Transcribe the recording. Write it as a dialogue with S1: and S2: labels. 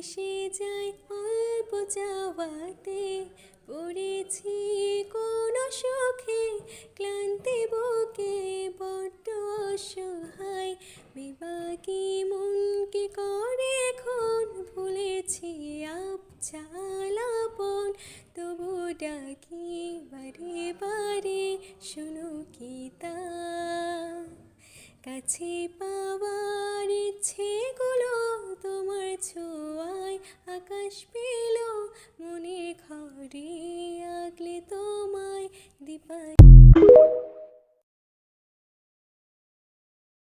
S1: ভেসে যায় অল্প চাওয়াতে, পড়েছি কোন সুখে ক্লান্তি বুকে বড্ড অসহায়। বেবাকি মন কি করে এখন, ভুলেছি আপচাল আপন, তবু ডাকি বারে বারে শোনো কি তা। কাছে পাওয়ার ইচ্ছেগুলো তোমার ছোঁয়ায় আকাশ পেয়ে